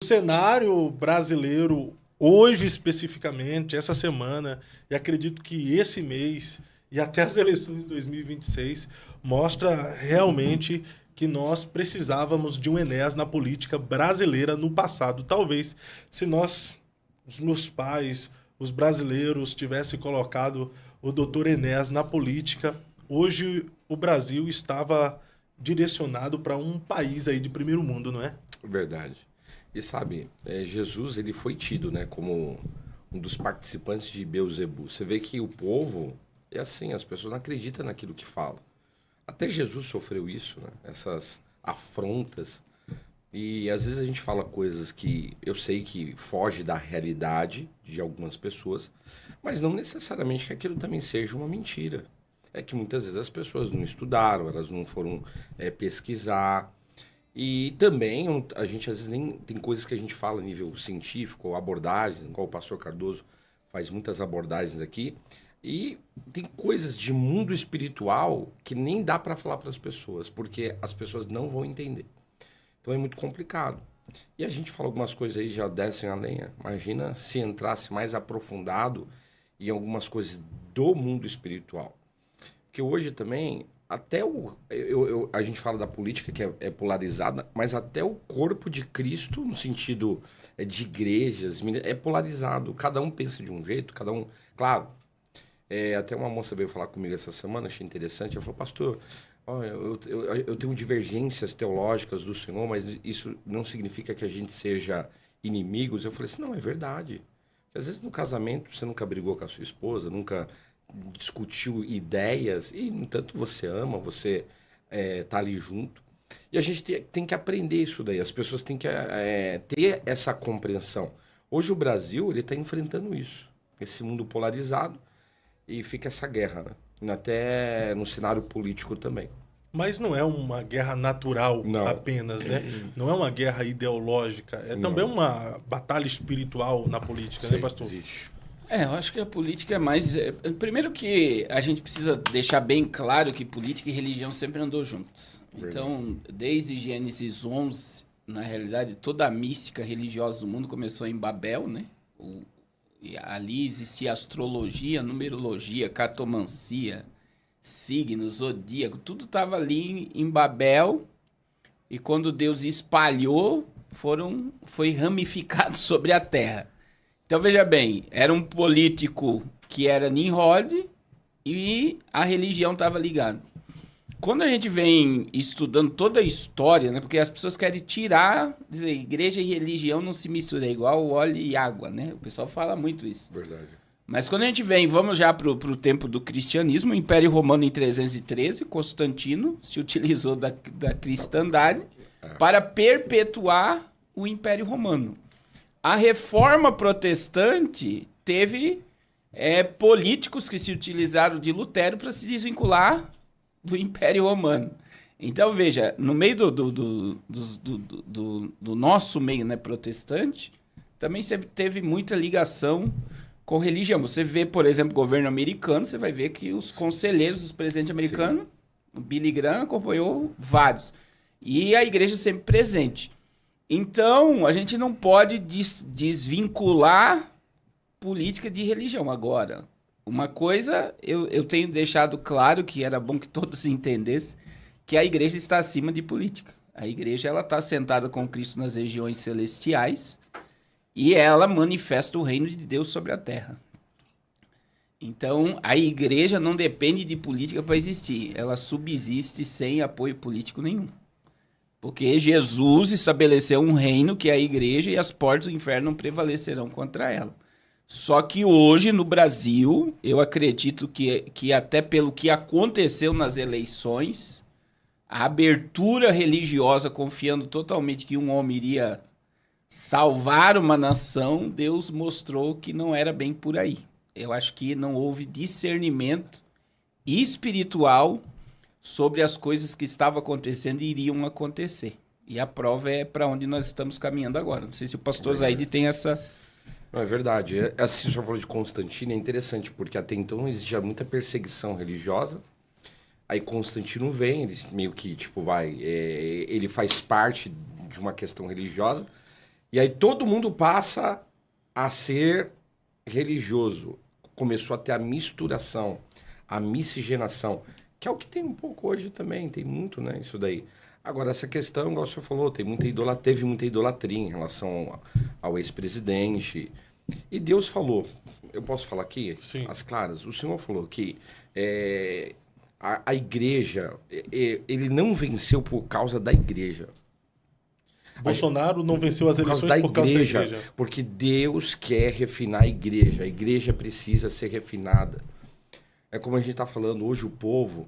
O cenário brasileiro, hoje especificamente, essa semana, e acredito que esse mês e até as eleições de 2026, mostra realmente que nós precisávamos de um Enéas na política brasileira no passado. Talvez, se nós, os meus pais, os brasileiros, tivessem colocado o doutor Enéas na política, hoje o Brasil estava direcionado para um país aí de primeiro mundo, não é? Verdade. E sabe, Jesus ele foi tido, né, como um dos participantes de Beelzebul. Você vê que o povo é assim, as pessoas não acreditam naquilo que fala. Até Jesus sofreu isso, né? Essas afrontas. E às vezes a gente fala coisas que eu sei que foge da realidade de algumas pessoas, mas não necessariamente que aquilo também seja uma mentira. É que muitas vezes as pessoas não estudaram, elas não foram pesquisar. E também a gente às vezes nem tem coisas que a gente fala a nível científico, ou abordagens, igual o pastor Cardoso faz muitas abordagens aqui. E tem coisas de mundo espiritual que nem dá para falar para as pessoas, porque as pessoas não vão entender. Então é muito complicado. E a gente fala algumas coisas aí, já descem a lenha. Imagina se entrasse mais aprofundado em algumas coisas do mundo espiritual. Porque hoje também, até a gente fala da política que é polarizada, mas até o corpo de Cristo, no sentido de igrejas, é polarizado. Cada um pensa de um jeito, cada um. Claro, até uma moça veio falar comigo essa semana, achei interessante. Ela falou, pastor, ó, eu tenho divergências teológicas do Senhor, mas isso não significa que a gente seja inimigos. Eu falei assim, não, é verdade. Às vezes no casamento você nunca brigou com a sua esposa, nunca discutiu ideias, e no entanto você ama, você tá ali junto. E a gente tem que aprender isso daí, as pessoas têm que ter essa compreensão. Hoje o Brasil ele está enfrentando isso, esse mundo polarizado, e fica essa guerra, né? Até no cenário político também. Mas não é uma guerra natural Não, apenas, né? Não é uma guerra ideológica. É também não. uma batalha espiritual na política, né, Sim, pastor? existe. Eu acho que a política é mais. Primeiro que a gente precisa deixar bem claro que política e religião sempre andou juntos. Verdade. Então, desde Gênesis 11, na realidade, toda a mística religiosa do mundo começou em Babel, né? E ali existia astrologia, numerologia, cartomancia, signos, zodíaco, tudo estava ali em Babel. E quando Deus espalhou, foi ramificado sobre a terra. Então, veja bem, era um político que era Nimrod e a religião estava ligada. Quando a gente vem estudando toda a história, né, porque as pessoas querem tirar, dizer, igreja e religião não se misturam, é igual óleo e água, né? O pessoal fala muito isso. Verdade. Mas quando a gente vem, vamos já para o tempo do cristianismo, o Império Romano em 313, Constantino se utilizou da cristandade para perpetuar o Império Romano. A reforma protestante teve políticos que se utilizaram de Lutero para se desvincular do Império Romano. Então, veja, no meio do nosso meio, né, protestante, também teve muita ligação com religião. Você vê, por exemplo, o governo americano, você vai ver que os conselheiros dos presidentes americanos, o Billy Graham acompanhou vários. E a igreja sempre presente. Então, a gente não pode desvincular política de religião. Agora, uma coisa eu tenho deixado claro, que era bom que todos entendessem, que a igreja está acima de política. A igreja está sentada com Cristo nas regiões celestiais e ela manifesta o reino de Deus sobre a terra. Então, a igreja não depende de política para existir. Ela subsiste sem apoio político nenhum. Porque Jesus estabeleceu um reino que é a igreja e as portas do inferno não prevalecerão contra ela. Só que hoje, no Brasil, eu acredito que até pelo que aconteceu nas eleições, a abertura religiosa, confiando totalmente que um homem iria salvar uma nação, Deus mostrou que não era bem por aí. Eu acho que não houve discernimento espiritual sobre as coisas que estavam acontecendo e iriam acontecer. E a prova é para onde nós estamos caminhando agora. Não sei se o pastor Zaide tem essa... Não, é verdade. Assim, o senhor falou de Constantino, é interessante, porque até então existia muita perseguição religiosa. Aí Constantino vem, ele meio que, ele faz parte de uma questão religiosa. E aí todo mundo passa a ser religioso. Começou a ter a misturação, a miscigenação, que é o que tem um pouco hoje também, tem muito, né, isso daí. Agora, essa questão, igual o senhor falou, teve muita idolatria em relação ao ex-presidente. E Deus falou, eu posso falar aqui, Sim. as claras, o Senhor falou que a igreja, ele não venceu por causa da igreja. Bolsonaro não venceu as eleições por causa da igreja. Porque Deus quer refinar a igreja precisa ser refinada. É como a gente está falando hoje, o povo,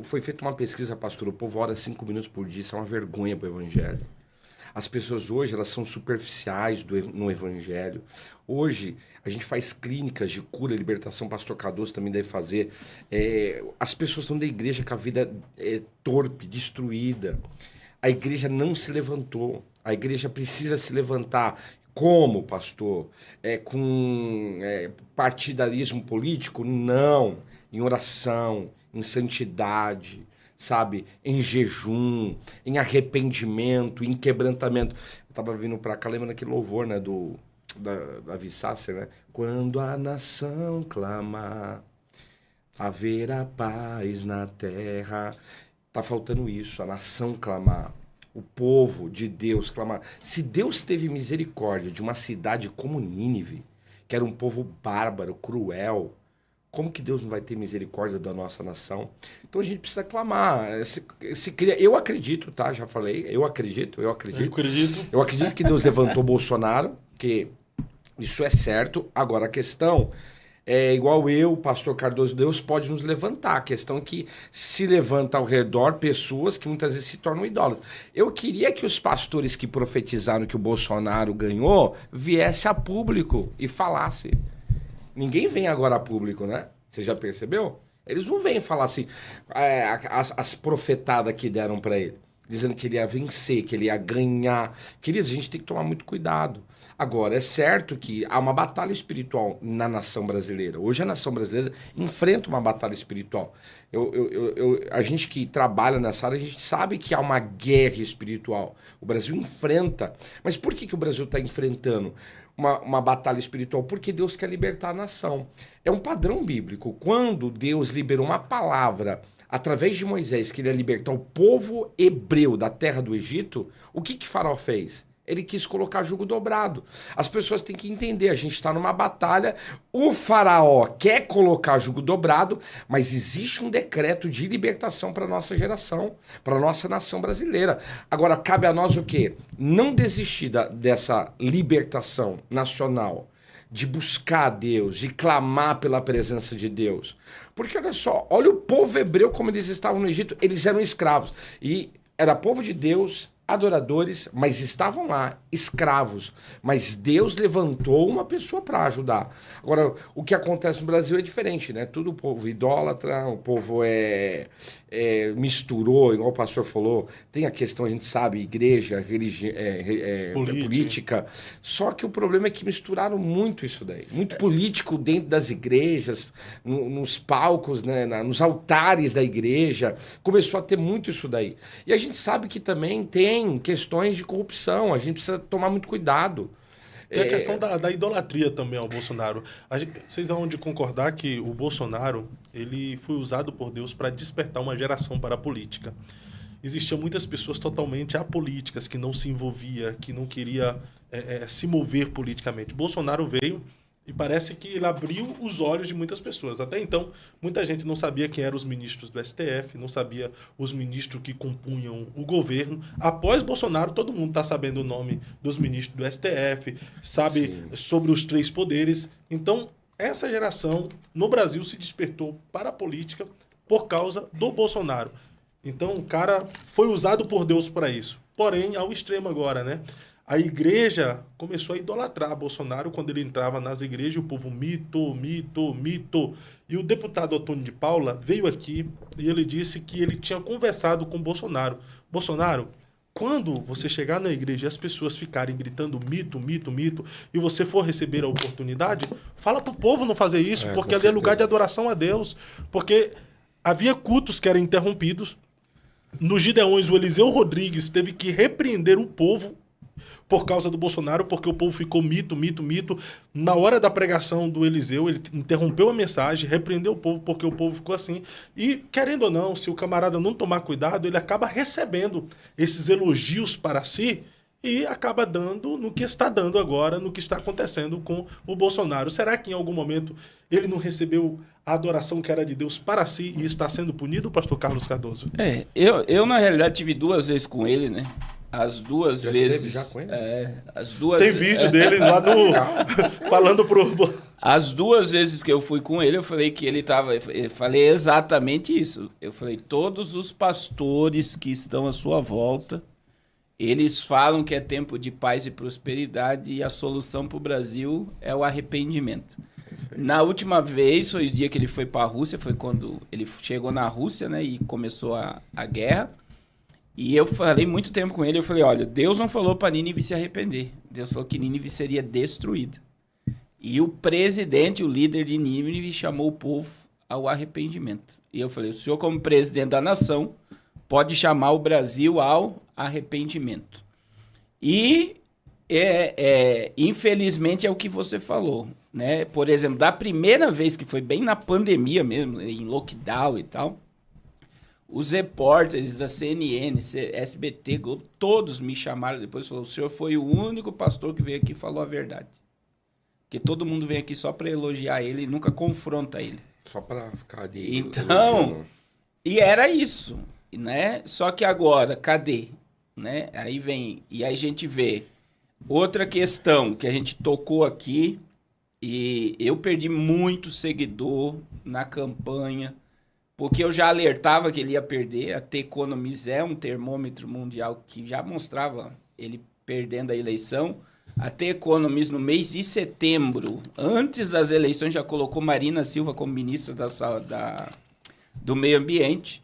foi feita uma pesquisa, pastor, o povo ora 5 minutos por dia, isso é uma vergonha para o evangelho. As pessoas hoje, elas são superficiais no evangelho. Hoje, a gente faz clínicas de cura, libertação, pastor Cardoso também deve fazer. As pessoas estão da igreja com a vida torpe, destruída. A igreja não se levantou. A igreja precisa se levantar. Como, pastor? Com partidarismo político? Não. Em oração, em santidade, sabe? Em jejum, em arrependimento, em quebrantamento. Eu estava vindo para cá, lembrando aquele louvor, né, da Vissácer, né? Quando a nação clama, haverá paz na terra. Tá faltando isso, a nação clamar, o povo de Deus clamar. Se Deus teve misericórdia de uma cidade como Nínive, que era um povo bárbaro, cruel, como que Deus não vai ter misericórdia da nossa nação? Então a gente precisa clamar. Eu acredito, tá? Já falei, eu acredito. Eu acredito que Deus levantou Bolsonaro, que isso é certo. Agora a questão é igual eu, pastor Cardoso, Deus pode nos levantar. A questão é que se levanta ao redor pessoas que muitas vezes se tornam idólatras. Eu queria que os pastores que profetizaram que o Bolsonaro ganhou viesse a público e falasse. Ninguém vem agora a público, né? Você já percebeu? Eles não vêm falar assim, as profetadas que deram para ele, dizendo que ele ia vencer, que ele ia ganhar. Queridos, a gente tem que tomar muito cuidado. Agora, é certo que há uma batalha espiritual na nação brasileira. Hoje a nação brasileira enfrenta uma batalha espiritual. A gente que trabalha nessa área, a gente sabe que há uma guerra espiritual. O Brasil enfrenta. Mas por que o Brasil está enfrentando uma batalha espiritual? Porque Deus quer libertar a nação. É um padrão bíblico. Quando Deus liberou uma palavra através de Moisés, que ele ia libertar o povo hebreu da terra do Egito, o que Faraó fez? Ele quis colocar jugo dobrado. As pessoas têm que entender, a gente está numa batalha, o faraó quer colocar jugo dobrado, mas existe um decreto de libertação para a nossa geração, para a nossa nação brasileira. Agora, cabe a nós o quê? Não desistir dessa libertação nacional, de buscar a Deus, de clamar pela presença de Deus. Porque olha só, olha o povo hebreu como eles estavam no Egito, eles eram escravos. E era povo de Deus, adoradores, mas estavam lá, escravos. Mas Deus levantou uma pessoa para ajudar. Agora, o que acontece no Brasil é diferente, né? Tudo o povo idólatra, o povo misturou, igual o pastor falou. Tem a questão, a gente sabe, igreja, política. Só que o problema é que misturaram muito isso daí. Muito político dentro das igrejas, nos palcos, né? Nos altares da igreja. Começou a ter muito isso daí. E a gente sabe que também tem questões de corrupção, a gente precisa tomar muito cuidado. Tem a questão da idolatria também ao Bolsonaro. Vocês vão de concordar que o Bolsonaro ele foi usado por Deus para despertar uma geração para a política. Existiam muitas pessoas totalmente apolíticas, que não se envolvia, que não queria se mover politicamente. Bolsonaro veio e parece que ele abriu os olhos de muitas pessoas. Até então, muita gente não sabia quem eram os ministros do STF, não sabia os ministros que compunham o governo. Após Bolsonaro, todo mundo está sabendo o nome dos ministros do STF, sabe Sim. sobre os 3 poderes. Então, essa geração no Brasil se despertou para a política por causa do Bolsonaro. Então, o cara foi usado por Deus para isso. Porém, ao extremo agora, né? A igreja começou a idolatrar Bolsonaro quando ele entrava nas igrejas, o povo mito. E o deputado Antônio de Paula veio aqui e ele disse que ele tinha conversado com Bolsonaro. Bolsonaro, quando você chegar na igreja e as pessoas ficarem gritando mito, e você for receber a oportunidade, fala para o povo não fazer isso, porque ali é lugar de adoração a Deus. Porque havia cultos que eram interrompidos. Nos Gideões, o Eliseu Rodrigues teve que repreender o povo por causa do Bolsonaro, porque o povo ficou mito. Na hora da pregação do Eliseu, ele interrompeu a mensagem, repreendeu o povo, porque o povo ficou assim. E, querendo ou não, se o camarada não tomar cuidado, ele acaba recebendo esses elogios para si e acaba dando no que está dando agora, no que está acontecendo com o Bolsonaro. Será que em algum momento ele não recebeu a adoração que era de Deus para si e está sendo punido, pastor Carlos Cardoso? Eu na realidade tive 2 vezes com ele, né? As 2 vezes. Esteve já com ele? As 2. Tem vídeo dele lá no falando pro. As 2 vezes que eu fui com ele, eu falei que ele estava. Eu falei exatamente isso. Eu falei: todos os pastores que estão à sua volta, eles falam que é tempo de paz e prosperidade e a solução para o Brasil é o arrependimento. Na última vez, foi o dia que ele foi para a Rússia, foi quando ele chegou na Rússia, né, e começou a guerra. E eu falei muito tempo com ele, eu falei: olha, Deus não falou para Nínive se arrepender. Deus falou que Nínive seria destruída. E o presidente, o líder de Nínive, chamou o povo ao arrependimento. E eu falei: o senhor, como presidente da nação, pode chamar o Brasil ao arrependimento. E, infelizmente, é o que você falou, né? Por exemplo, da primeira vez, que foi bem na pandemia mesmo, em lockdown e tal, os repórteres da CNN, SBT, Globo, todos me chamaram depois e falaram: o senhor foi o único pastor que veio aqui e falou a verdade. Porque todo mundo vem aqui só para elogiar ele e nunca confronta ele. Só para ficar de... Então, e era isso, né? Só que agora, cadê? Né? Aí vem, e aí a gente vê outra questão que a gente tocou aqui, e eu perdi muito seguidor na campanha, porque eu já alertava que ele ia perder. A The Economist é um termômetro mundial que já mostrava ele perdendo a eleição. A The Economist, no mês de setembro, antes das eleições, já colocou Marina Silva como ministra do Meio Ambiente.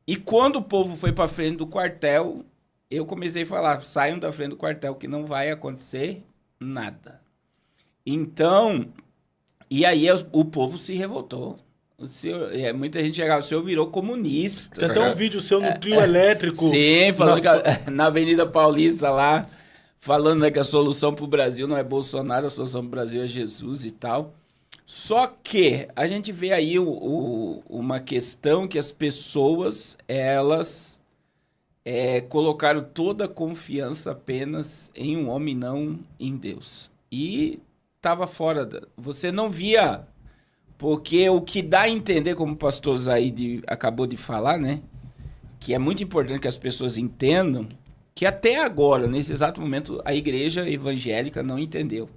E quando o povo foi para frente do quartel, eu comecei a falar: saiam da frente do quartel, que não vai acontecer nada. Então, e aí o povo se revoltou. O senhor, muita gente chegava: o senhor virou comunista. Tem até um vídeo seu no trio elétrico. Sim, falando na Avenida Paulista lá, falando, né, que a solução para o Brasil não é Bolsonaro, a solução para o Brasil é Jesus e tal. Só que a gente vê aí uma questão que as pessoas, elas colocaram toda a confiança apenas em um homem, não em Deus. E estava fora você não via, porque o que dá a entender, como o pastor Zaid acabou de falar, né, que é muito importante que as pessoas entendam, que até agora, nesse exato momento, a igreja evangélica não entendeu.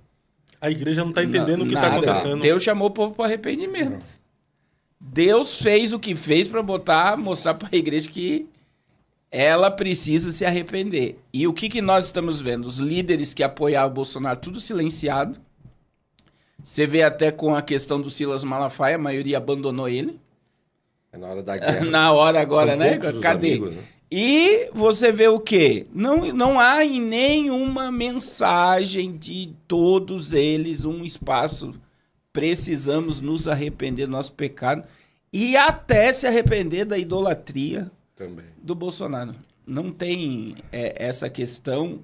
A igreja não está entendendo o que está acontecendo. Deus chamou o povo para arrependimento. Deus fez o que fez para mostrar para a igreja que ela precisa se arrepender. E o que nós estamos vendo? Os líderes que apoiavam o Bolsonaro, tudo silenciado. Você vê até com a questão do Silas Malafaia, a maioria abandonou ele. É na hora da guerra. Na hora agora, São né? Cadê? Amigos, né? E você vê o quê? Não há em nenhuma mensagem de todos eles um espaço. Precisamos nos arrepender do nosso pecado e até se arrepender da idolatria também do Bolsonaro. Não tem essa questão,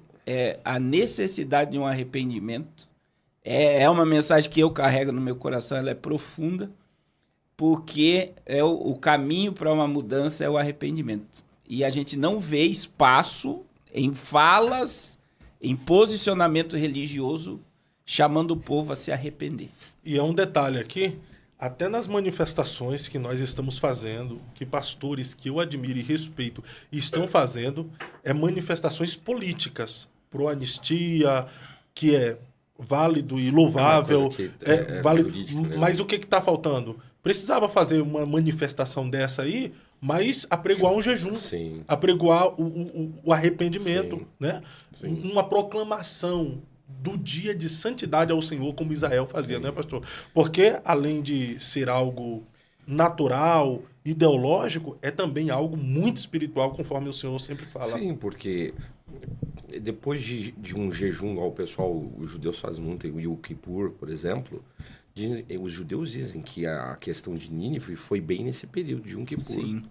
a necessidade de um arrependimento. É uma mensagem que eu carrego no meu coração, ela é profunda, porque o caminho para uma mudança é o arrependimento. E a gente não vê espaço em falas, em posicionamento religioso, chamando o povo a se arrepender. E é um detalhe aqui, até nas manifestações que nós estamos fazendo, que pastores que eu admiro e respeito estão fazendo, manifestações políticas, pro anistia, que é válido e louvável, válido, política, né? Mas o que está faltando? Precisava fazer uma manifestação dessa aí, mas apregoar um jejum, sim, apregoar o arrependimento, sim, né? Sim. Uma proclamação do dia de santidade ao Senhor, como Israel fazia, sim, né, pastor? Porque, além de ser algo natural, ideológico, é também algo muito espiritual, conforme o Senhor sempre fala. Sim, porque depois de um jejum, ao pessoal, os judeus fazem muito, o Yom Kippur, por exemplo, os judeus dizem que a questão de Nínive foi bem nesse período de Yom Kippur. Sim.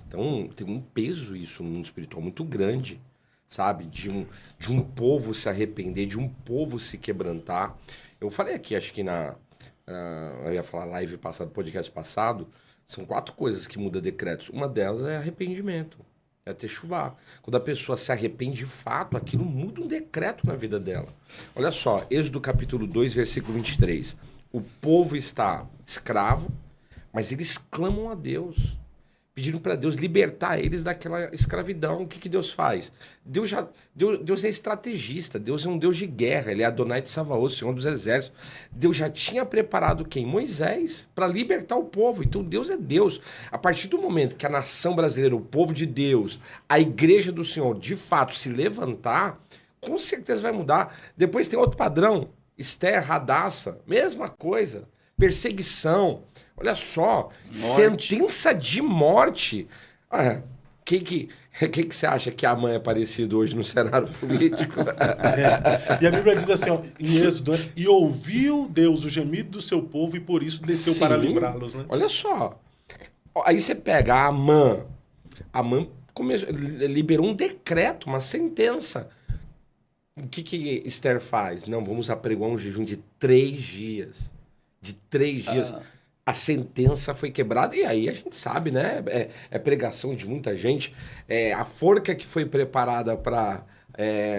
Então, tem um peso isso no mundo espiritual muito grande, sabe? De um povo se arrepender, de um povo se quebrantar. Eu falei aqui, acho que eu ia falar live passado, podcast passado, são 4 coisas que mudam decretos. Uma delas é arrependimento, é techuvá. Quando a pessoa se arrepende de fato, aquilo muda um decreto na vida dela. Olha só, Êxodo capítulo 2, versículo 23. O povo está escravo, mas eles clamam a Deus. Pediram para Deus libertar eles daquela escravidão. O que Deus faz? Deus é estrategista, Deus é um Deus de guerra, ele é Adonai de Savaot, Senhor dos Exércitos. Deus já tinha preparado quem? Moisés, para libertar o povo. Então Deus é Deus. A partir do momento que a nação brasileira, o povo de Deus, a igreja do Senhor, de fato se levantar, com certeza vai mudar. Depois tem outro padrão, Esther, Hadassah, mesma coisa, perseguição. Olha só, sentença de morte. O que você acha que a mãe é parecido hoje no cenário político? E a Bíblia diz assim, ó, em Êxodo, e ouviu Deus o gemido do seu povo e por isso desceu para livrá-los, né? Olha só. Aí você pega a Amã liberou um decreto, uma sentença. O que Esther faz? Não, vamos apregoar um jejum de 3 dias. De 3 dias. A sentença foi quebrada, e aí a gente sabe, né? É pregação de muita gente. A forca que foi preparada para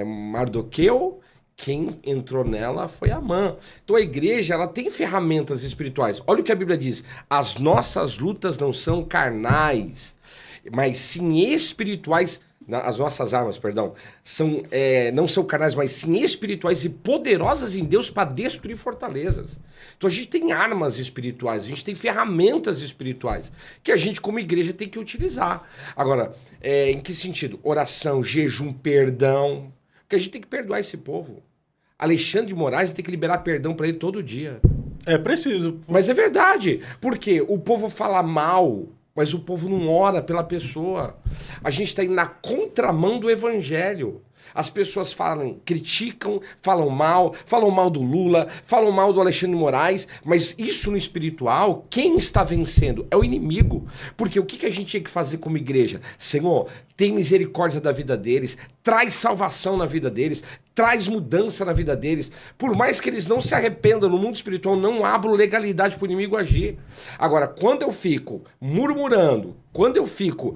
Mardoqueu, quem entrou nela foi Amã. Então a igreja, ela tem ferramentas espirituais. Olha o que a Bíblia diz. As nossas lutas não são carnais, mas sim espirituais. As nossas armas, perdão, não são carnais, mas sim espirituais e poderosas em Deus para destruir fortalezas. Então a gente tem armas espirituais, a gente tem ferramentas espirituais que a gente como igreja tem que utilizar. Agora, em que sentido? Oração, jejum, perdão. Porque a gente tem que perdoar esse povo. Alexandre de Moraes tem que liberar perdão para ele todo dia. É preciso. Mas é verdade, porque o povo fala mal, mas o povo não ora pela pessoa. A gente está indo na contramão do evangelho. As pessoas criticam, falam mal do Lula, falam mal do Alexandre de Moraes, mas isso no espiritual, quem está vencendo? É o inimigo. Porque o que a gente tinha que fazer como igreja? Senhor, tem misericórdia da vida deles, traz salvação na vida deles, traz mudança na vida deles. Por mais que eles não se arrependam no mundo espiritual, não abro legalidade para o inimigo agir. Agora, quando eu fico murmurando, quando eu fico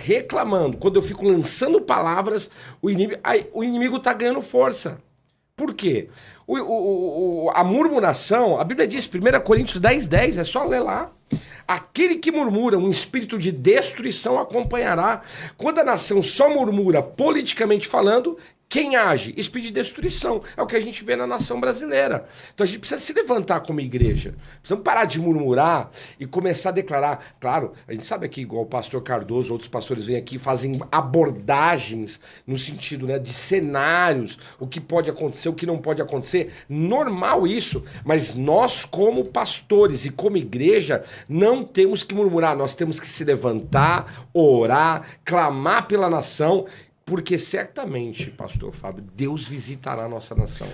reclamando, quando eu fico lançando palavras, o inimigo está ganhando força. Por quê? A murmuração, a Bíblia diz, 1 Coríntios 10:10, é só ler lá. Aquele que murmura, um espírito de destruição acompanhará. Quando a nação só murmura politicamente falando, quem age? Espírito de destruição. É o que a gente vê na nação brasileira. Então a gente precisa se levantar como igreja. Precisamos parar de murmurar e começar a declarar. Claro, a gente sabe aqui, igual o pastor Cardoso, outros pastores vêm aqui e fazem abordagens no sentido, né, de cenários, o que pode acontecer, o que não pode acontecer. Normal isso, mas nós como pastores e como igreja não temos que murmurar, nós temos que se levantar, orar, clamar pela nação. Porque certamente, pastor Fábio, Deus visitará a nossa nação.